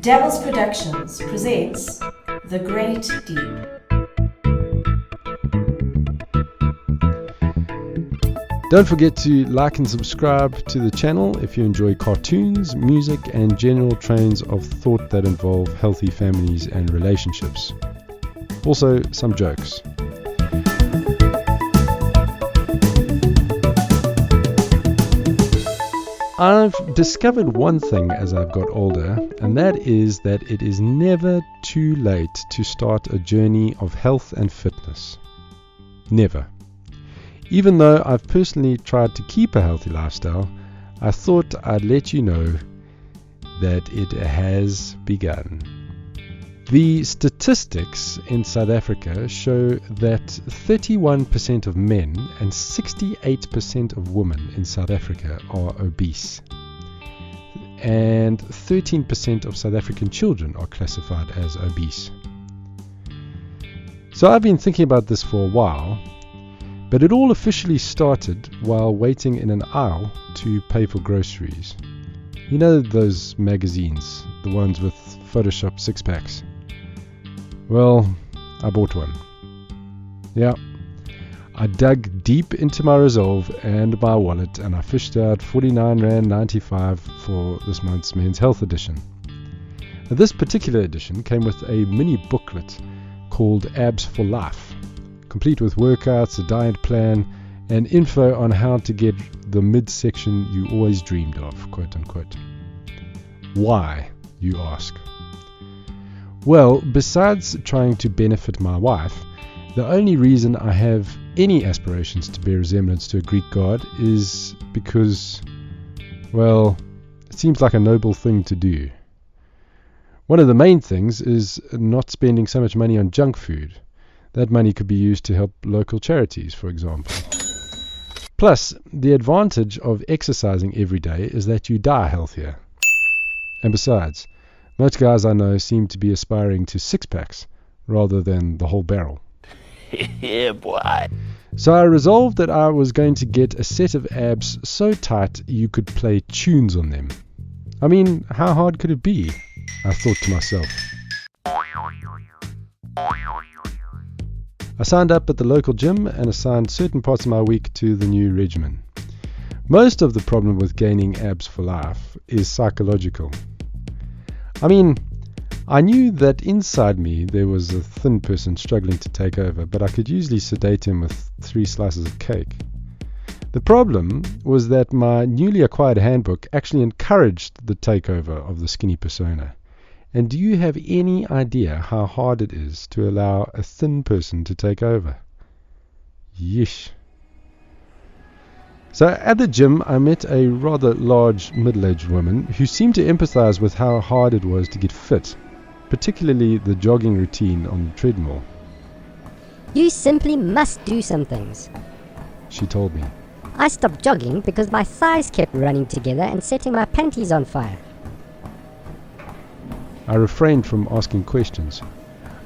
Devils Productions presents The Great Deep. Don't forget to like and subscribe to the channel if you enjoy cartoons, music, and general trains of thought that involve healthy families and relationships. Also, some jokes. I've discovered one thing as I've got older, and that is that it is never too late to start a journey of health and fitness. Never. Even though I've personally tried to keep a healthy lifestyle, I thought I'd let you know that it has begun. The statistics in South Africa show that 31% of men and 68% of women in South Africa are obese. And 13% of South African children are classified as obese. So I've been thinking about this for a while, but it all officially started while waiting in an aisle to pay for groceries. You know those magazines, the ones with Photoshop six-packs? Well, I bought one. Yeah, I dug deep into my resolve and my wallet and I fished out R49.95 for this month's Men's Health edition. Now, this particular edition came with a mini booklet called Abs for Life, complete with workouts, a diet plan, and info on how to get the midsection you always dreamed of, quote unquote. Why, you ask? Well, besides trying to benefit my wife, the only reason I have any aspirations to bear resemblance to a Greek god is because, well, it seems like a noble thing to do. One of the main things is not spending so much money on junk food. That money could be used to help local charities, for example. Plus, the advantage of exercising every day is that you die healthier. And besides, most guys I know seem to be aspiring to six-packs rather than the whole barrel. Yeah, boy. So I resolved that I was going to get a set of abs so tight you could play tunes on them. I mean, how hard could it be? I thought to myself. I signed up at the local gym and assigned certain parts of my week to the new regimen. Most of the problem with gaining abs for life is psychological. I mean, I knew that inside me there was a thin person struggling to take over, but I could usually sedate him with 3 slices of cake. The problem was that my newly acquired handbook actually encouraged the takeover of the skinny persona. And do you have any idea how hard it is to allow a thin person to take over? Yeesh. So at the gym, I met a rather large middle-aged woman who seemed to empathize with how hard it was to get fit, particularly the jogging routine on the treadmill. You simply must do some things. She told me. I stopped jogging because my thighs kept running together and setting my panties on fire. I refrained from asking questions.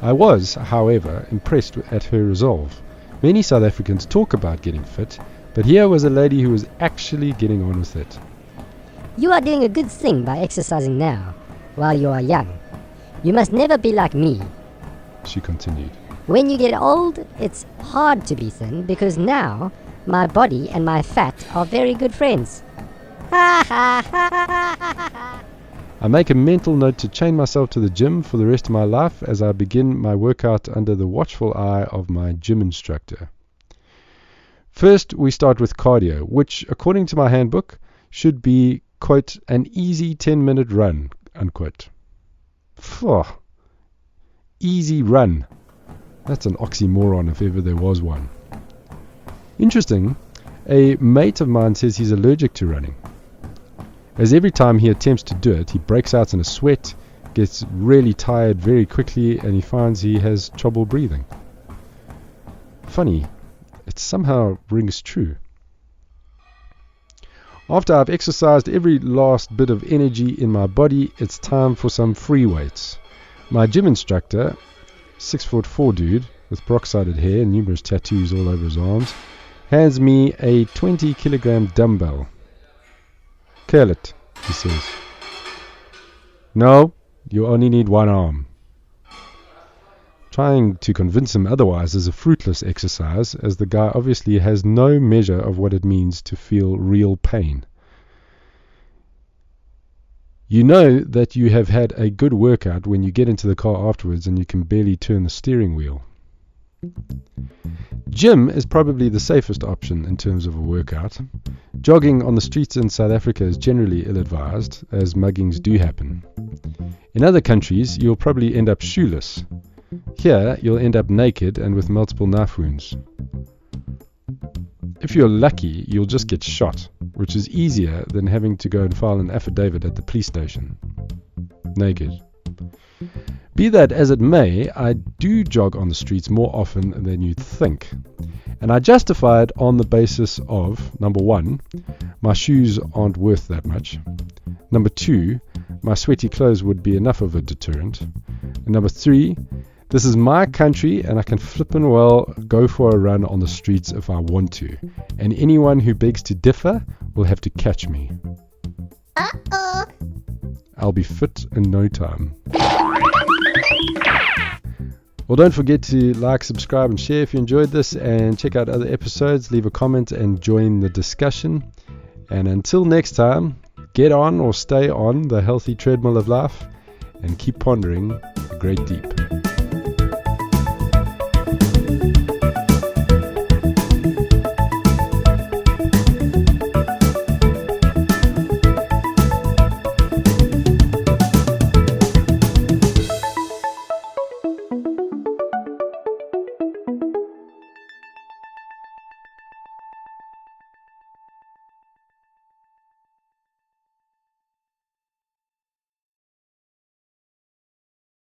I was, however, impressed at her resolve. Many South Africans talk about getting fit, but here was a lady who was actually getting on with it. You are doing a good thing by exercising now, while you are young. You must never be like me. She continued. When you get old, it's hard to be thin because now my body and my fat are very good friends. Ha ha ha ha ha ha. I make a mental note to chain myself to the gym for the rest of my life as I begin my workout under the watchful eye of my gym instructor. First, we start with cardio, which, according to my handbook, should be, quote, an easy 10-minute run, unquote. Phew. Easy run. That's an oxymoron if ever there was one. Interesting, a mate of mine says he's allergic to running, as every time he attempts to do it, he breaks out in a sweat, gets really tired very quickly, and he finds he has trouble breathing. Funny, it somehow rings true. After I've exercised every last bit of energy in my body, it's time for some free weights. My gym instructor, 6'4" dude with peroxided hair and numerous tattoos all over his arms, hands me a 20-kilogram dumbbell. Curl it, he says. No, You only need one arm. Trying to convince him otherwise is a fruitless exercise, as the guy obviously has no measure of what it means to feel real pain. You know that you have had a good workout when you get into the car afterwards and you can barely turn the steering wheel. Gym is probably the safest option in terms of a workout. Jogging on the streets in South Africa is generally ill-advised, as muggings do happen. In other countries, you'll probably end up shoeless. Here, you'll end up naked and with multiple knife wounds. If you're lucky, you'll just get shot, which is easier than having to go and file an affidavit at the police station. Naked. Be that as it may, I do jog on the streets more often than you'd think. And I justify it on the basis of, number one, my shoes aren't worth that much. Number two, my sweaty clothes would be enough of a deterrent. And number three, this is my country and I can flippin' well go for a run on the streets if I want to. And anyone who begs to differ will have to catch me. Uh-oh. I'll be fit in no time. Well, don't forget to like, subscribe and share if you enjoyed this, and check out other episodes, leave a comment and join the discussion. And until next time, get on or stay on the healthy treadmill of life and keep pondering the great deep.